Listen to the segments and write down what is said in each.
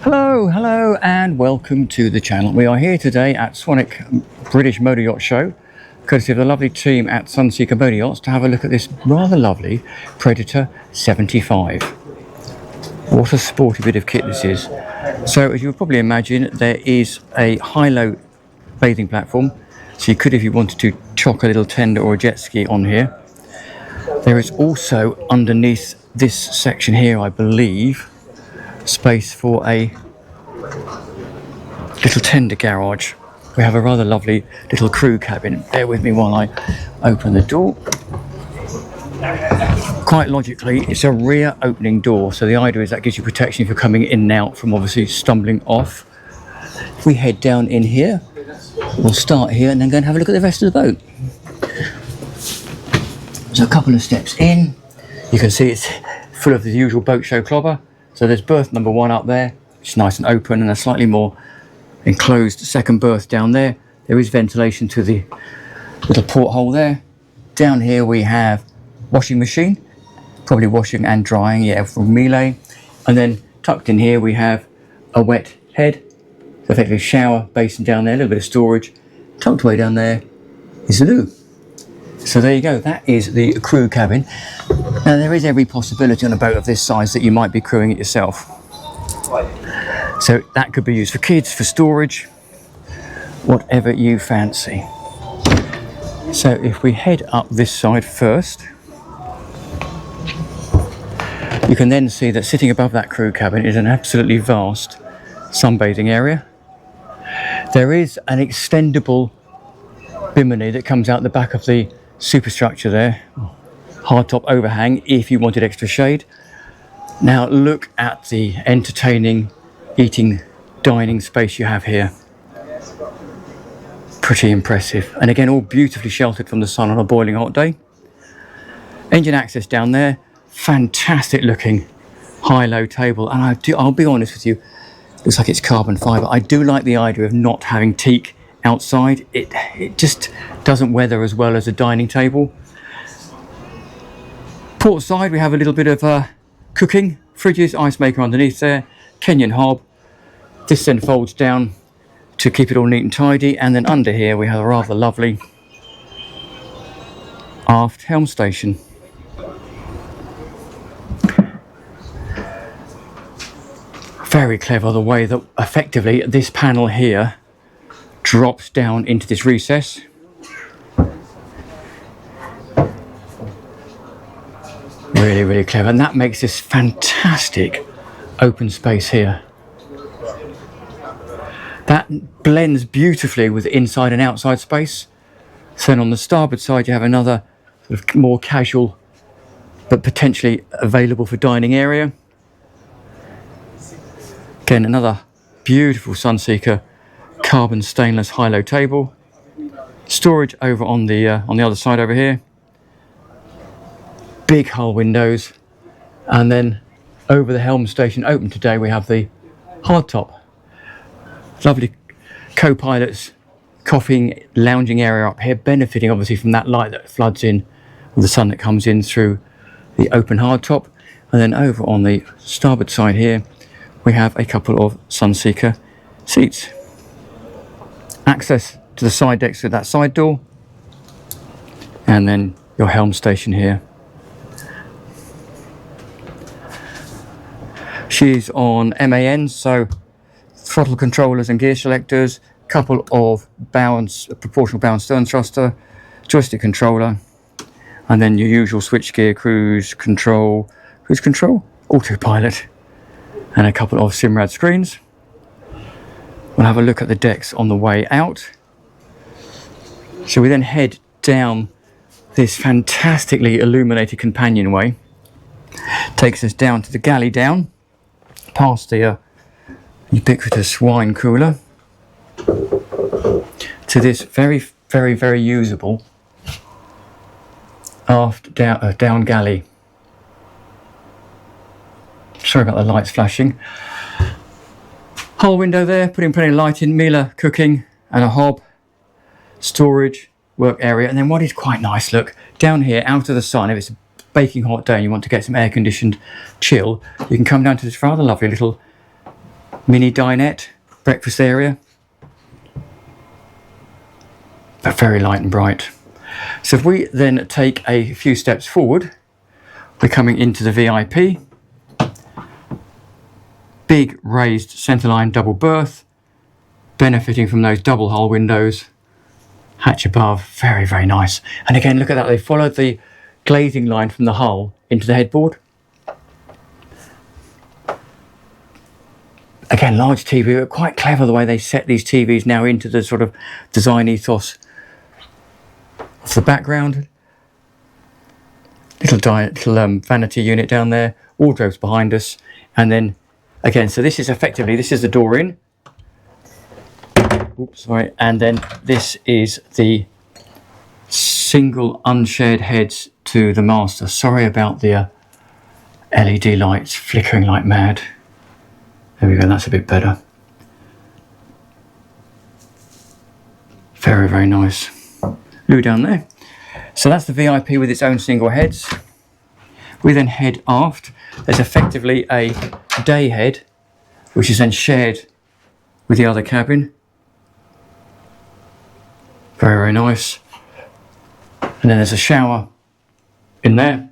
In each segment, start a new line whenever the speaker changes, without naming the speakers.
Hello and welcome to the channel. We are here today at Swanwick British Motor Yacht Show, courtesy of the lovely team at Sunseeker Motor Yachts, to have a look at this rather lovely Predator 75. What a sporty bit of kit this is. So as you'll probably imagine, there is a high-low bathing platform, so you could, if you wanted to, chock a little tender or a jet ski on here. There is also underneath this section here, I believe, space for a little tender garage. We have a rather lovely little crew cabin. Bear with me while I open the door. Quite logically, it's a rear opening door, so the idea is that gives you protection if you're coming in and out from obviously stumbling off. If we head down in here, we'll start here and then go and have a look at the rest of the boat. So a couple of steps in, you can see it's full of the usual boat show clobber. So there's berth number 1 up there, which is nice and open, and a slightly more enclosed second berth down there. There is ventilation to the little porthole there. Down here we have washing machine, probably washing and drying, yeah, from Miele. And then tucked in here we have a wet head, so effectively shower basin down there, a little bit of storage. Tucked away down there is the loo. So there you go, that is the crew cabin. Now there is every possibility on a boat of this size that you might be crewing it yourself. So that could be used for kids, for storage, whatever you fancy. So if we head up this side first, you can then see that sitting above that crew cabin is an absolutely vast sunbathing area. There is an extendable bimini that comes out the back of the superstructure there, hardtop overhang if you wanted extra shade. Now look at the entertaining, eating, dining space you have here. Pretty impressive, and again all beautifully sheltered from the sun on a boiling hot day. Engine access down there, fantastic looking high-low table, and I'll be honest with you, looks like it's carbon fibre. I do like the idea of not having teak outside. It just doesn't weather as well as a dining table. Port side we have a little bit of cooking, fridges, ice maker underneath there, Kenyon hob. This then folds down to keep it all neat and tidy, and then under here we have a rather lovely aft helm station. Very clever the way that effectively this panel here drops down into this recess. Really clever, and that makes this fantastic open space here. That blends beautifully with inside and outside space. So then on the starboard side you have another sort of more casual but potentially available for dining area. Again, another beautiful Sunseeker carbon stainless high-low table. Storage over on the other side over here. Big hull windows, and then over the helm station open today we have the hardtop. Lovely co-pilot's coffeeing lounging area up here, benefiting obviously from that light that floods in with the sun that comes in through the open hardtop. And then over on the starboard side here we have a couple of Sunseeker seats. Access to the side decks through that side door, and then your helm station here. She's on MAN, so throttle controllers and gear selectors, couple of proportional bow and stern thruster, joystick controller, and then your usual switchgear, cruise control, autopilot, and a couple of Simrad screens. We'll have a look at the decks on the way out. So we then head down this fantastically illuminated companionway. Takes us down to the galley down, past the ubiquitous wine cooler, to this very usable aft down galley. Sorry about the lights flashing. Hull window there, putting plenty of light in, Miele cooking, and a hob, storage, work area. And then what is quite nice, look, down here out of the sun, if it's a baking hot day and you want to get some air conditioned chill, you can come down to this rather lovely little mini dinette, breakfast area, but very light and bright. So if we then take a few steps forward, we're coming into the VIP. Big raised centerline double berth, benefiting from those double hull windows. Hatch above, very, very nice. And again, look at that, they followed the glazing line from the hull into the headboard. Again, large TV, quite clever the way they set these TVs now into the sort of design ethos of the background. Little vanity unit down there, wardrobes behind us, and then again, so this is effectively, this is the door in. Oops, sorry. And then this is the single unshared heads to the master. Sorry about the LED lights flickering like mad. There we go, that's a bit better. Very, very nice. Loo down there. So that's the VIP with its own single heads. We then head aft. There's effectively a day head, which is then shared with the other cabin. Very, very nice. And then there's a shower in there.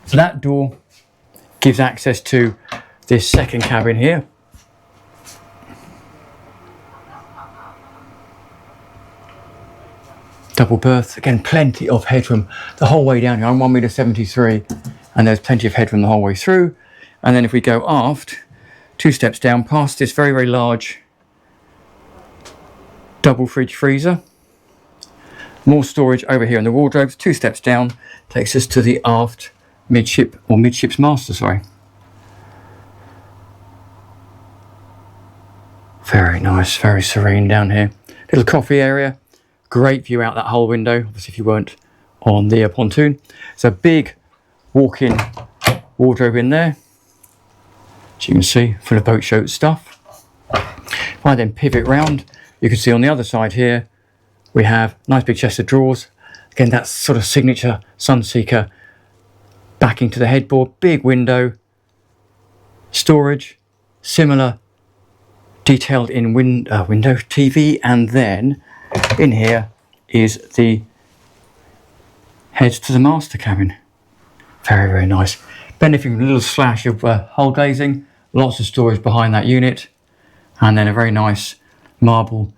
So that door gives access to this second cabin here. Double berth, again, plenty of headroom the whole way down here. I'm 1.73 m, and there's plenty of headroom the whole way through. And then if we go aft, 2 steps down past this very, very large double fridge freezer. More storage over here in the wardrobes. 2 steps down takes us to the aft midship, or midships master, sorry. Very nice, very serene down here. Little coffee area. Great view out that whole window, obviously if you weren't on the pontoon. It's a big walk-in wardrobe in there, as you can see, full of boat show stuff. If I then pivot round, you can see on the other side here, we have a nice big chest of drawers. Again, that's sort of signature Sunseeker backing to the headboard, big window, storage, similar detailed in window TV, and then in here is the heads to the master cabin. Very, very nice. Benefiting from a little slash of hull glazing, lots of storage behind that unit, and then a very nice marble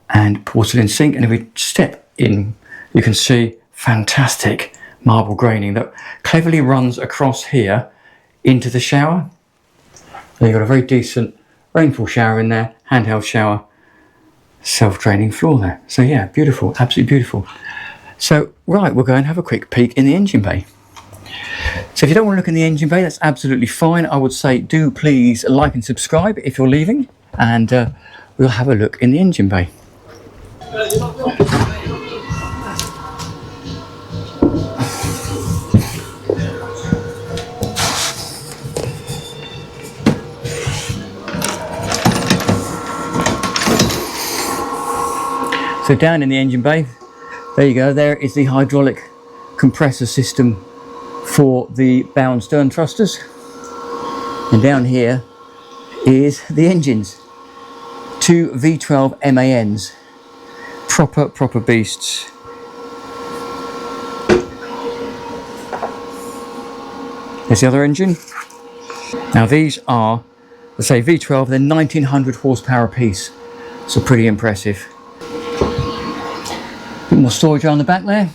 and porcelain sink. And if we step in, you can see fantastic marble graining that cleverly runs across here into the shower. So you've got a very decent rainfall shower in there, handheld shower, self-draining floor there. So yeah, beautiful, absolutely beautiful. So right, we'll go and have a quick peek in the engine bay. So if you don't want to look in the engine bay, that's absolutely fine. I would say do please like and subscribe if you're leaving, and we'll have a look in the engine bay. So down in the engine bay, there you go, there is the hydraulic compressor system for the bow and stern thrusters. And down here is the engines. 2 V12 MANs. Proper beasts. There's the other engine. Now these are, let's say V12, they're 1900 horsepower apiece. So pretty impressive. Bit more storage on the back there.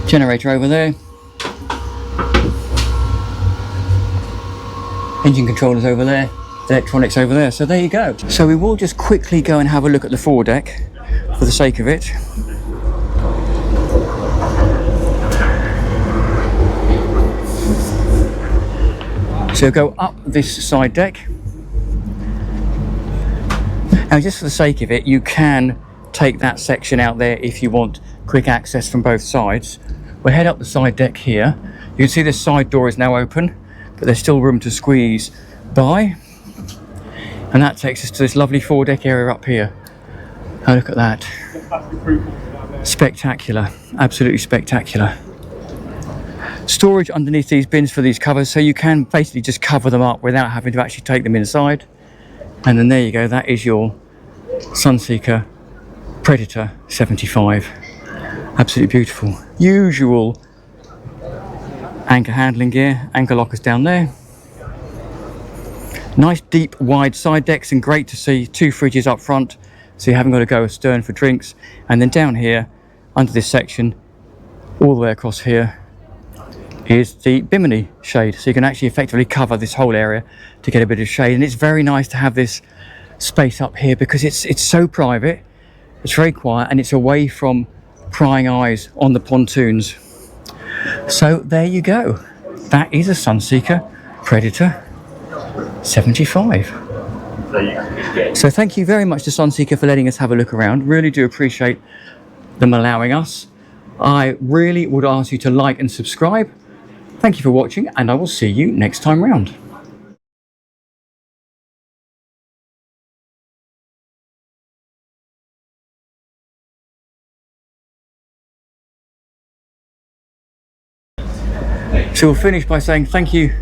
Generator over there. Engine controllers over there. Electronics over there. So there you go. So we will just quickly go and have a look at the foredeck for the sake of it. So go up this side deck. Now just for the sake of it, you can take that section out there if you want quick access from both sides. We'll head up the side deck here. You can see this side door is now open, but there's still room to squeeze by. And that takes us to this lovely foredeck area up here. Oh, look at that. Spectacular, absolutely spectacular. storage underneath these bins for these covers, so you can basically just cover them up without having to actually take them inside. And then there you go, that is your Sunseeker Predator 75. Absolutely beautiful. Usual anchor handling gear, anchor lockers down there. Nice deep wide side decks, and great to see 2 fridges up front, so you haven't got to go astern for drinks. And then down here under this section, all the way across here, is the bimini shade, so you can actually effectively cover this whole area to get a bit of shade. And it's very nice to have this space up here because it's so private, it's very quiet, and it's away from prying eyes on the pontoons. So there you go, that is a Sunseeker Predator 75. So thank you very much to Sunseeker for letting us have a look around. Really do appreciate them allowing us. I really would ask you to like and subscribe. Thank you for watching, and I will see you next time round. So we'll finish by saying thank you